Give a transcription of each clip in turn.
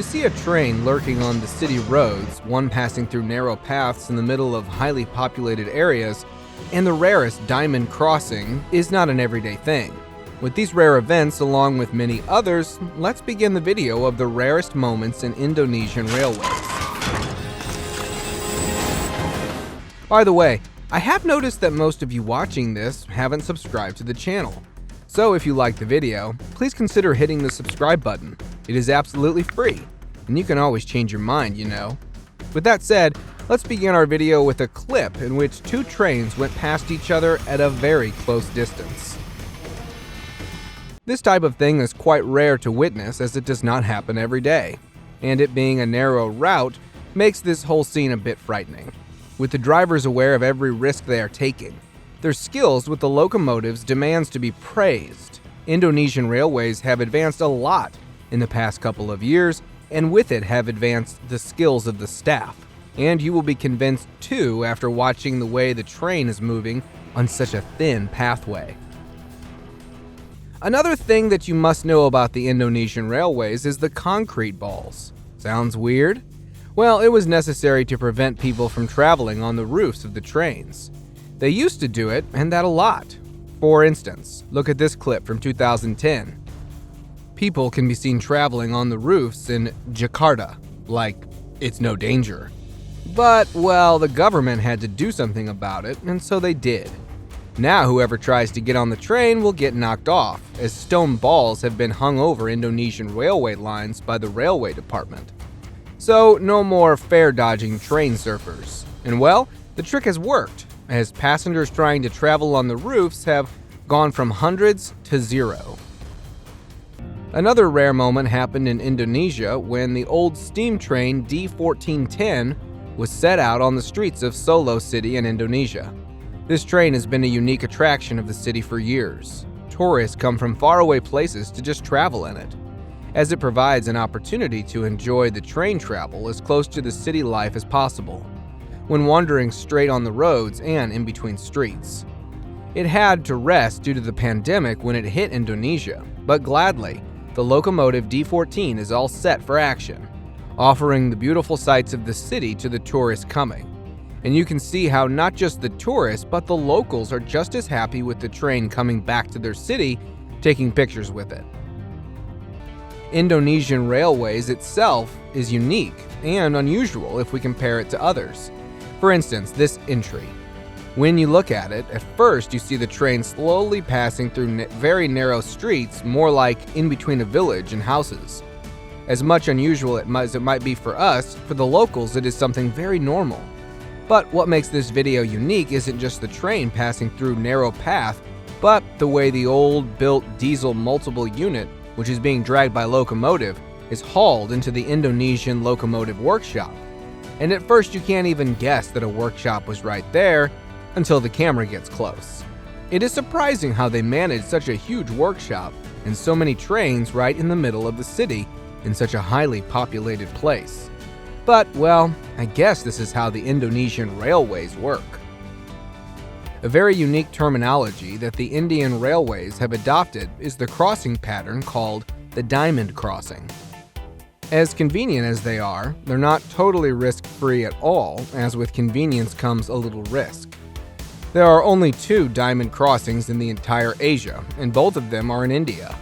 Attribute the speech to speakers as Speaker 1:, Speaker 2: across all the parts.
Speaker 1: To see a train lurking on the city roads, one passing through narrow paths in the middle of highly populated areas, and the rarest diamond crossing is not an everyday thing. With these rare events, along with many others, let's begin the video of the rarest moments in Indonesian railways. By the way, I have noticed that most of you watching this haven't subscribed to the channel. So if you like the video, please consider hitting the subscribe button. It is absolutely free, and you can always change your mind, you know. With that said, let's begin our video with a clip in which two trains went past each other at a very close distance. This type of thing is quite rare to witness, as it does not happen every day, and it being a narrow route makes this whole scene a bit frightening. With the drivers aware of every risk they are taking, their skills with the locomotives demands to be praised. Indonesian railways have advanced a lot in the past couple of years, and with it have advanced the skills of the staff. And you will be convinced too after watching the way the train is moving on such a thin pathway. Another thing that you must know about the Indonesian railways is the concrete balls. Sounds weird? Well, it was necessary to prevent people from traveling on the roofs of the trains. They used to do it, and that a lot. For instance, look at this clip from 2010. People can be seen traveling on the roofs in Jakarta, like it's no danger. But, well, the government had to do something about it, and so they did. Now whoever tries to get on the train will get knocked off, as stone balls have been hung over Indonesian railway lines by the railway department. So, no more fare-dodging train surfers. And well, the trick has worked, as passengers trying to travel on the roofs have gone from hundreds to zero. Another rare moment happened in Indonesia when the old steam train D1410 was set out on the streets of Solo City in Indonesia. This train has been a unique attraction of the city for years. Tourists come from faraway places to just travel in it, as it provides an opportunity to enjoy the train travel as close to the city life as possible, when wandering straight on the roads and in between streets. It had to rest due to the pandemic when it hit Indonesia, but gladly, the locomotive D14 is all set for action, offering the beautiful sights of the city to the tourists coming. And you can see how not just the tourists, but the locals are just as happy with the train coming back to their city, taking pictures with it. Indonesian railways itself is unique and unusual if we compare it to others. For instance, this entry. When you look at it, at first you see the train slowly passing through very narrow streets, more like in between a village and houses. As much unusual as it might be for us, for the locals it is something very normal. But what makes this video unique isn't just the train passing through narrow path, but the way the old built diesel multiple unit, which is being dragged by locomotive, is hauled into the Indonesian locomotive workshop. And at first you can't even guess that a workshop was right there until the camera gets close. It is surprising how they managed such a huge workshop and so many trains right in the middle of the city in such a highly populated place. But, well, I guess this is how the Indonesian railways work. A very unique terminology that the Indian railways have adopted is the crossing pattern called the diamond crossing. As convenient as they are, they're not totally risk-free at all, as with convenience comes a little risk. There are only 2 diamond crossings in the entire Asia, and both of them are in India.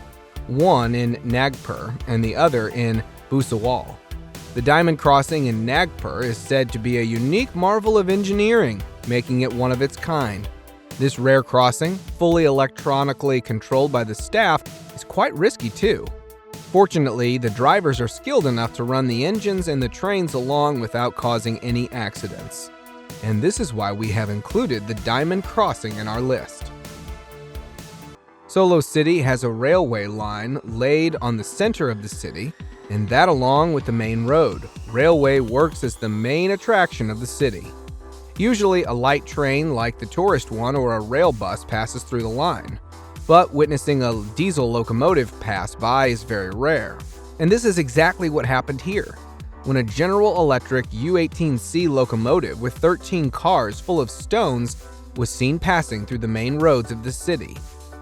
Speaker 1: One in Nagpur and the other in Bhusawal. The diamond crossing in Nagpur is said to be a unique marvel of engineering, making it one of its kind. This rare crossing, fully electronically controlled by the staff, is quite risky too. Fortunately, the drivers are skilled enough to run the engines and the trains along without causing any accidents. And this is why we have included the diamond crossing in our list. Solo City has a railway line laid on the center of the city, and that along with the main road. Railway works as the main attraction of the city. Usually a light train like the tourist one or a rail bus passes through the line, but witnessing a diesel locomotive pass by is very rare. And this is exactly what happened here, when a General Electric U-18C locomotive with 13 cars full of stones was seen passing through the main roads of the city.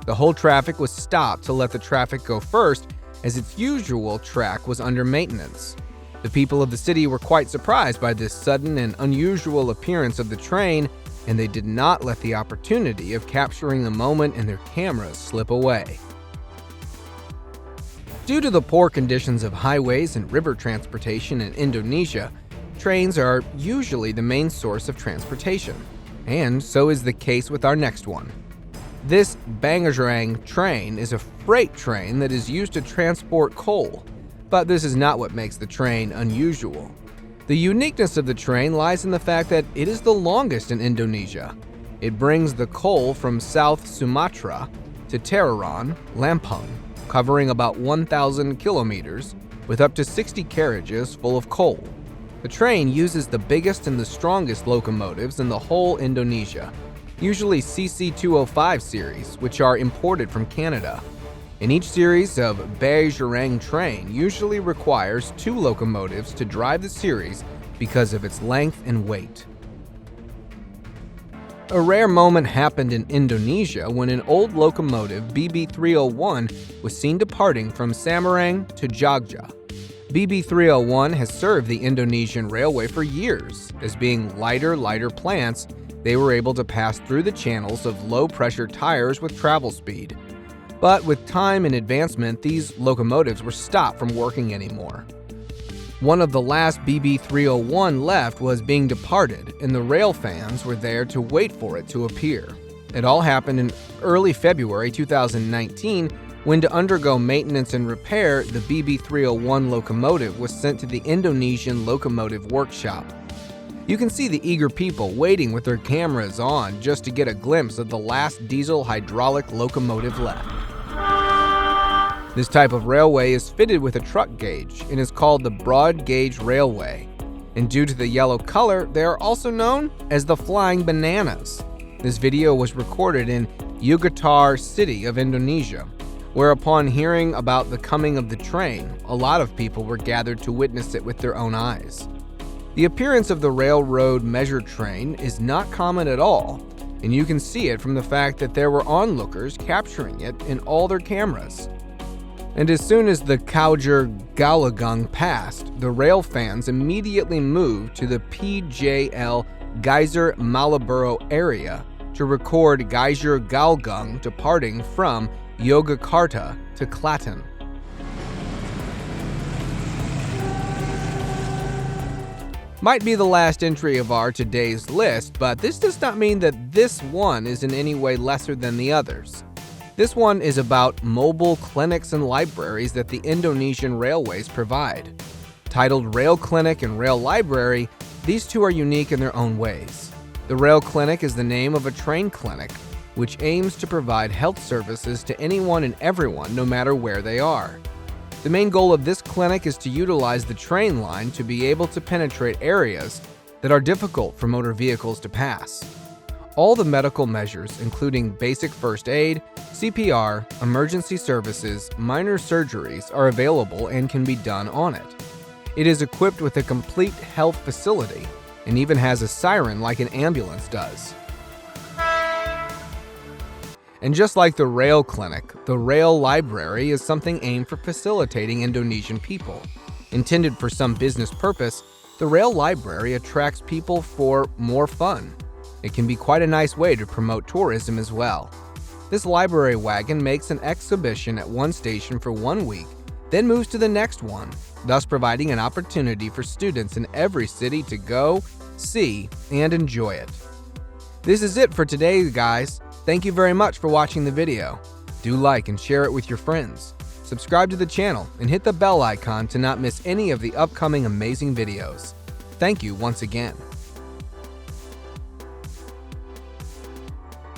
Speaker 1: The whole traffic was stopped to let the traffic go first, as its usual track was under maintenance. The people of the city were quite surprised by this sudden and unusual appearance of the train, and they did not let the opportunity of capturing the moment in their cameras slip away. Due to the poor conditions of highways and river transportation in Indonesia, trains are usually the main source of transportation, and so is the case with our next one. This Bangarang train is a freight train that is used to transport coal, but this is not what makes the train unusual. The uniqueness of the train lies in the fact that it is the longest in Indonesia. It brings the coal from South Sumatra to Tararan, Lampung, covering about 1,000 kilometers with up to 60 carriages full of coal. The train uses the biggest and the strongest locomotives in the whole Indonesia, usually CC205 series, which are imported from Canada. And each series of Bangarang train usually requires 2 locomotives to drive the series because of its length and weight. A rare moment happened in Indonesia when an old locomotive BB301 was seen departing from Semarang to Jogja. BB301 has served the Indonesian railway for years. As being lighter plants, they were able to pass through the channels of low-pressure tires with travel speed. But with time and advancement, these locomotives were stopped from working anymore. One of the last BB301 left was being departed, and the rail fans were there to wait for it to appear. It all happened in early February 2019, when to undergo maintenance and repair, the BB301 locomotive was sent to the Indonesian Locomotive Workshop. You can see the eager people waiting with their cameras on just to get a glimpse of the last diesel hydraulic locomotive left. This type of railway is fitted with a truck gauge and is called the broad gauge railway. And due to the yellow color, they are also known as the Flying Bananas. This video was recorded in Yogyakarta City of Indonesia, where upon hearing about the coming of the train, a lot of people were gathered to witness it with their own eyes. The appearance of the railroad measure train is not common at all, and you can see it from the fact that there were onlookers capturing it in all their cameras. And as soon as the Kaujer Galagung passed, the rail fans immediately moved to the PJL Geyser Malaboro area to record Geyser Galgung departing from Yogyakarta to Klaten. Might be the last entry of our today's list, but this does not mean that this one is in any way lesser than the others. This one is about mobile clinics and libraries that the Indonesian railways provide. Titled Rail Clinic and Rail Library, these two are unique in their own ways. The Rail Clinic is the name of a train clinic, which aims to provide health services to anyone and everyone, no matter where they are. The main goal of this clinic is to utilize the train line to be able to penetrate areas that are difficult for motor vehicles to pass. All the medical measures, including basic first aid, CPR, emergency services, minor surgeries, are available and can be done on it. It is equipped with a complete health facility and even has a siren like an ambulance does. And just like the rail clinic, the rail library is something aimed for facilitating Indonesian people. Intended for some business purpose, the rail library attracts people for more fun. It can be quite a nice way to promote tourism as well. This library wagon makes an exhibition at one station for 1 week, then moves to the next one, thus providing an opportunity for students in every city to go, see, and enjoy it. This is it for today, guys. Thank you very much for watching the video. Do like and share it with your friends. Subscribe to the channel and hit the bell icon to not miss any of the upcoming amazing videos. Thank you once again.